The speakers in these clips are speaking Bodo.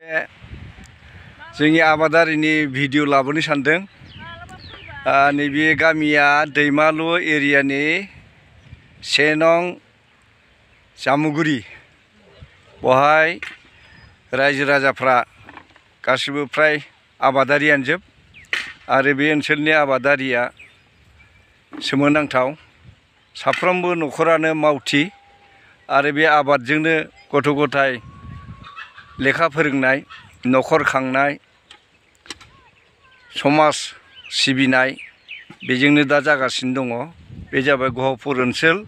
जोंनि आबादारिनि भिडिअ लाबोनो सानदों। नैबे गामिया दैमालु एरियानि 1 नं जामुगुरि। बहाय रायजो राजाफ्रा गासिबो फ्राय आबादारियानो जोब आरो बे ओनसोलनि आबादारिया सोमोनांथाव। साफ्रोमबो न'खरानो मावथि आरो बे आबादजोंनो गथ' गथाय लेखा फोरोंनाय, न'खर खांनाय, समाज सिबिनाय बेजोंनो दा जागासिनो दङ। बे जाबाय गहपुर ओनसोल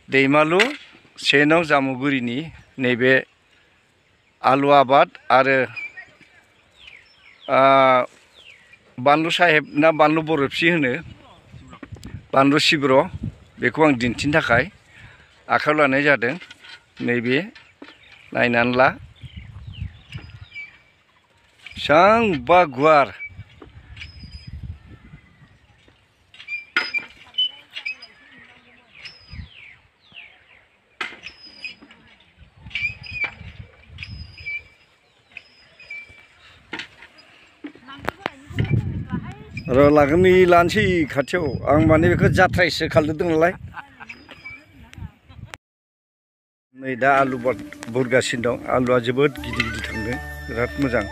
दैमालु 1 नं जामुगुरिनि नैबे आलु आबाद आरो बानलु साहेब ना बानलु बरफसि होनो बानलु सिब्र' बेखौ आं दिन्थिनो थाखाय आखायाव लानाय जादों। नैबे नायनानै ला बेसेबांबा गुवार। र' लागोन नै लानोसै खाथियाव आं माने बेखौ जाथ्रायसो खालामदों नालाय। नै दा आलु बुरगासिनो दं। आलुआ जोबोद गिदिर गिदिर थांदों, बिराद मोजां।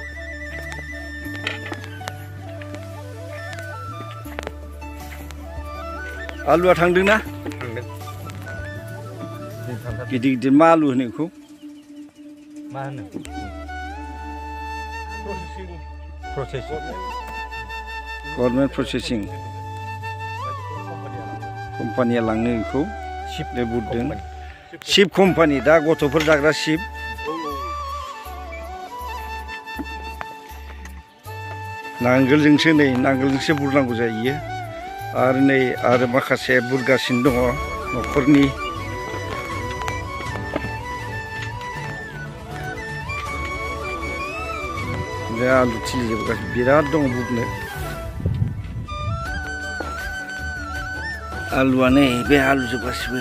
आलुआ थांदोंना? थांदों। गिदिर गिदिर मा आलु होनो बेखौ? मा होनो? प्रसेसिं। गभर्नमेन्ट प्रसेसिं कम्पानिया लाङो बेखौ। बे बुदों शिप कम्पानि, दा गथ'फोर जाग्रा शिप। नांगोलजोंसो नै नांगोलजोंसो बुरनांगौ जायो। आरो नै आरो माखासे बुरगासिनो दङ न'खरनि। बे आलु थिलिजोबगासिनो बिराद दङ बुरनो। आलुआ नै बे आलु जोबगासिबो।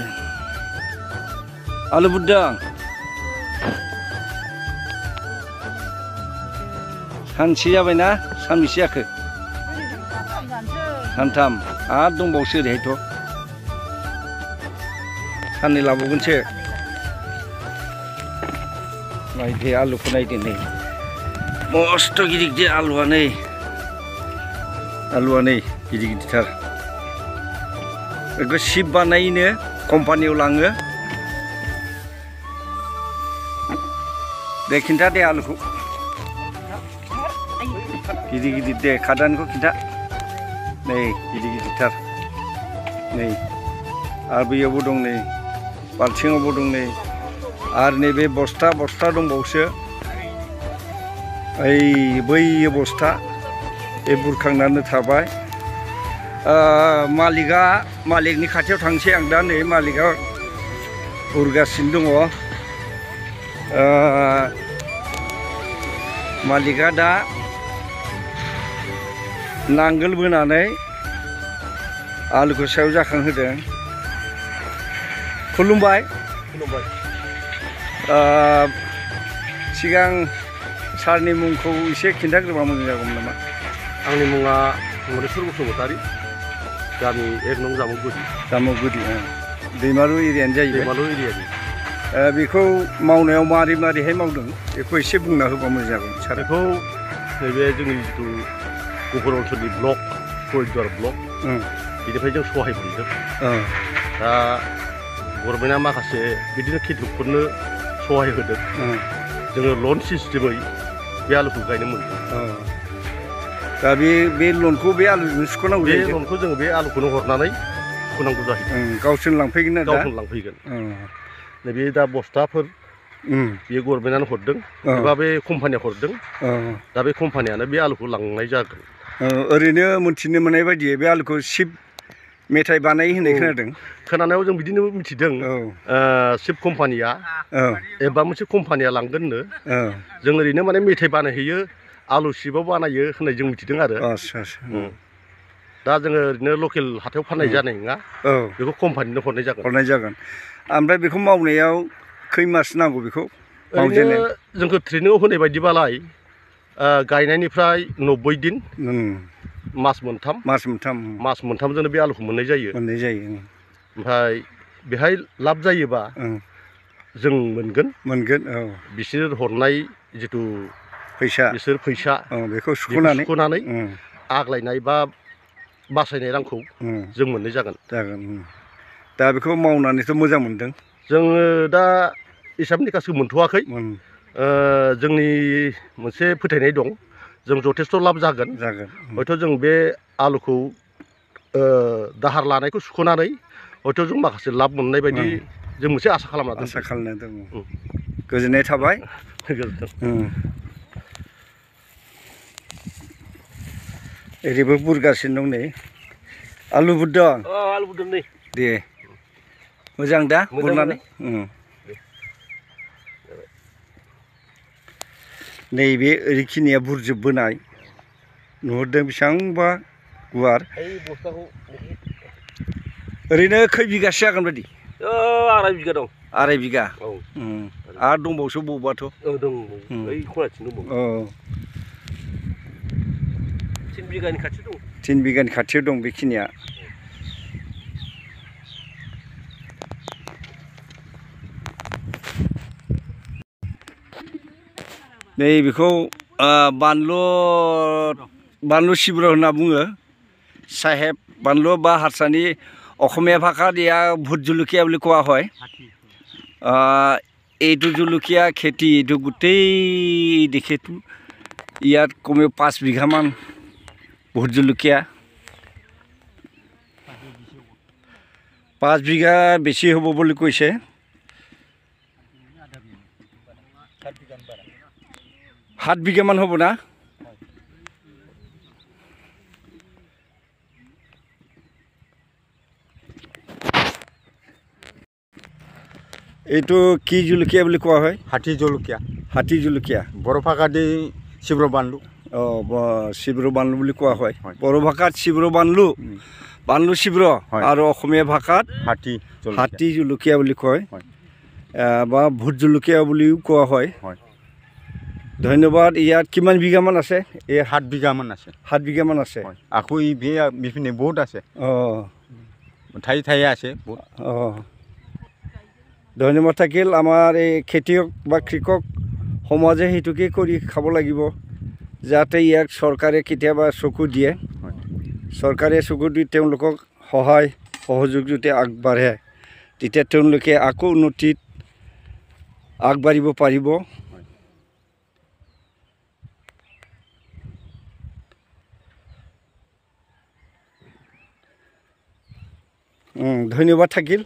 आलु बुरदों। सानसे जाबायना? सानबेसे जाखो? सानथाम। आरो दंबावोसो ओरैहायथ'। साननै लाबावगोनसो। नायदो आलुखौ नायदो नै मस्थ' गिदिर गिदिर आलुआ नै। आलुआ नै गिदिर गिदिरथार। बेखौ शिप बानायनो कम्पानियाव लाङो। दे खिन्था दे आलुखौ गिदिर गिदिर दे खादानिखौ खिन्था। नै गिदिर गिदिरथार नै। आरो बैयावबो दं नै, बाल्थिङावबो दं नै। आरो नैबे बस्था दंबावोसो। ओइ बै बस्था बे बुरखांनानै थाबाय। मालिकनि खाथियाव थांसै आं दा। नै मालिकआ बुरगासिनो दङ। मालिकआ दा नांगोल बोनानै आलुखौ सायाव जाखांहोदों। खुलुमबाय। सिगां सारनि मुंखौ एसे खिन्थाग्रोबा मोजां जागौमोन नामा? आंनि मुङा मरेस्वर बसुमतारी, गामि 1 नं जामुगुरि। जामुगुरि दैमालु एरियानो जायो। दैमालु एरियानि। बेखौ मावनायाव मारैहाय मावदों बेखौ एसे बुंना होबा मोजां जागौमोन सार। बेखौ नैबे जोंनि जिथु गहपुर ओनसोलनि ब्लक हरिद्वार ब्लक बेनिफ्राय जों सहाय मोनदों। दा गभर्नमेन्टआ माखासे बिदिनो खेथियकफोरनो सहाय होदों। जोङो लन सिस्टेमै बे आलुखौ गायनो मोनदों। दा बे लनखौ बे आलुजों सुख'नांगौ जायो। बे लनखौ जोङो बे आलुखौनो हरनानै सुख'नांगौ जायो। गावसोरनो लांफैगोन ना? गावसोरनो लांफैगोन। नैबे दा बस्थाफोर बेयो गभर्नमेन्टआनो हरदों एबा बे कम्पानिया हरदों। दा बे कम्पानियानो बे आलुखौ लांनाय जागोन। ओरैनो मोनथिनो मोननाय बायदि बे आलुखौ शिप मेथाइ बानायो होननाय खोनादों। खोनानायाव जों बिदिनो मिथिदों। शिप कम्पानिया एबा मोनसे कम्पानिया लांगोननो। जों ओरैनो माने मेथाइ बानायहैयो, आलु शिपआव बानायो होननाय जों मिथिदों आरो। दा जोङो ओरैनो लकेल हाथायाव फाननाय जानाय नङा। बेखौ कम्पानिनो हरनाय जागोन। ओमफ्राय बेखौ मावनायाव खै मास नांगौ बेखौ? ओरैनो जोंखौ ट्रेनिंआव होनाय बायदिबालाय गायनायनिफ्राय 90 दिन मास मोनथामजोंनो बे आलुखौ मोननाय जायो ओमफ्राय बेहाय लाब जायोबा जों मोनगोन औ बिसोर हरनाय जितु फैसा बेखौ सुख'नानै आग्लायनाय बा बासायनाय रांखौ जों मोननाय जागोन दा बेखौ मावनानैथ' मोजां मोनदों जोङो दा हिसाब निकासखौ मोनथ'वाखै जोंनि मोनसे फोथायनाय दं जों जथेस्थ' लाब जागोन हयथ' जों बे आलुखौ दाहार लानायखौ सुख'नानै हयथ' जों माखासे लाब मोननाय बायदि जों मोनसे आसा खालामना दं गोजोननाय थाबाय ओरैबो बुरगासिनो दं नै आलु बुरदों नै दे मोजां दा बुरनानै नैबे ओरैखिनिया बुरजोबबोनाय नुहुरदों बेसेबांबा गुवार ओरैनो खै बिगासो जागोन बायदि 2.5 बिगा दं 2.5 बिगा आरो दंबावसो बबावबाथ' दं बै खनाथिं दंबावो 3 बिगानि खाथियाव दं 3 बिगानि खाथियाव दं बेखिनिया नै बेखौ बानलु सिब्र होनना बुङो साहेब बानलु बा हारसानि অসমীয়া ভাষাত ইয়াক ভোট জলকীয়া বুলি কোৱা হয় এইটো জলকীয়া খেতি এইটো গোটেই দেশেতো ইয়াত কমেও 5 বিঘামান ভোট জলকীয়া 5 বিঘা বেছি হ'ব বুলি কৈছে 7 বিঘামান হ'ব না এইটো কি জলকীয়া বুলি কোৱা হয় হাতী জলকীয়া বড়ো ভাষাত শিব্ৰ বানলু শিব্ৰ বানলু বুলি কোৱা হয় বড়ো ভাষাত শিব্ৰ বানলু শিব্ৰ আৰু অসমীয়া ভাষাত হাতী জলকীয়া বুলি কয় বা ভোট জলকীয়া বুলিও কোৱা হয় ধন্যবাদ ইয়াত কিমান বিঘামান আছে 7 বিঘামান আছে 7 বিঘামান আছে আকৌ বিপিনে বহুত আছে ঠাই আছে বহুত ধন্যবাদ থাকিল আমাৰ এই খেতিয়ক বা কৃষক সমাজে হেতুকে কৰি খাব লাগিব যাতে ইয়াক চৰকাৰে কেতিয়াবা চকু দিয়ে চৰকাৰে চকু দি তেওঁলোকক সহায় সহযোগ যদি আগবাঢ়ে তেতিয়া তেওঁলোকে আকৌ উন্নতিত আগবাঢ়িব পাৰিব ধন্যবাদ থাকিল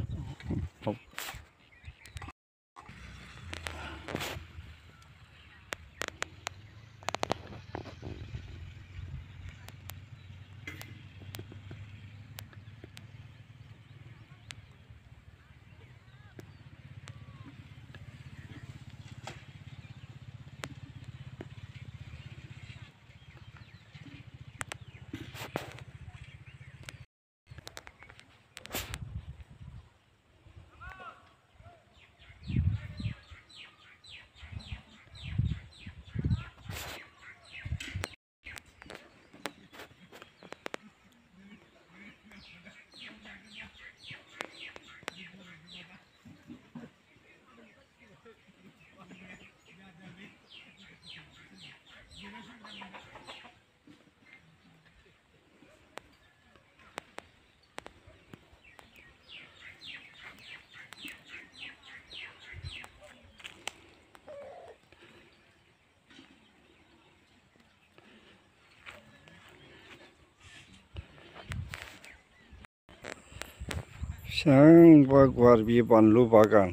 बेसेबांबा गुवार बे बानलु बागान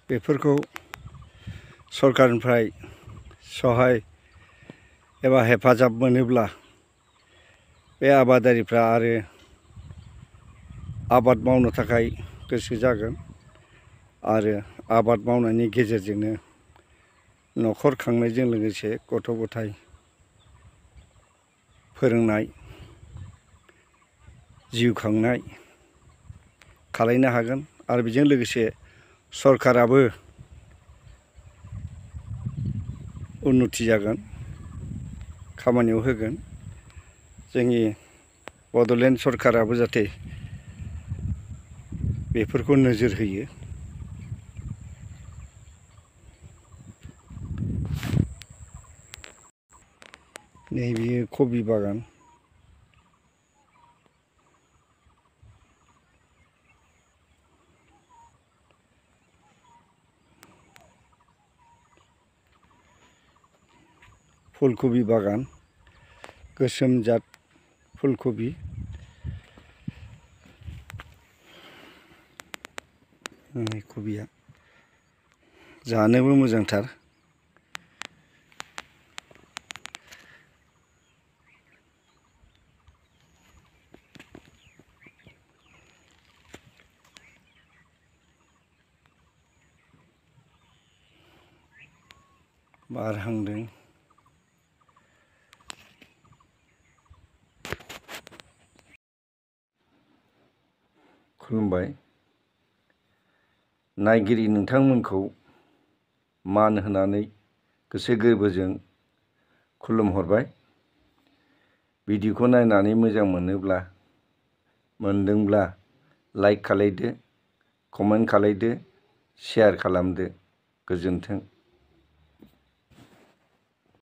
बेफोरखौ सरकारनिफ्राय सहाय एबा हेफाजाब मोनोब्ला बे आबादारिफ्रा आरो आबाद मावनो थाखाय गोसो जागोन आरो आबाद मावनायनि गेजेरजोंनो न'खर खांनायजों लोगोसे गथ' गथाय फोरोंनाय जिउ खांनाय खालायनो हागोन आरो बेजों लोगोसे सरकाराबो उन्नति जागोन खामानियाव होगोन जोंनि बड'लेण्ड सरकाराबो जाहाथे बेफोरखौ नोजोर होयो नैबे कबि बागान फुलकबि बागान गोसोम जात फुलकबि कबिया जानोबो मोजांथार बारहांदों खुलुमबाय नायगिरि नोंथांमोनखौ मान होनानै गोसो गोरबोजों खुलुमहरबाय भिडिअखौ नायनानै मोजां मोनदोंब्ला लाइक खालायदो कमेन्ट खालायदो शेयार खालामदो गोजोन्थों।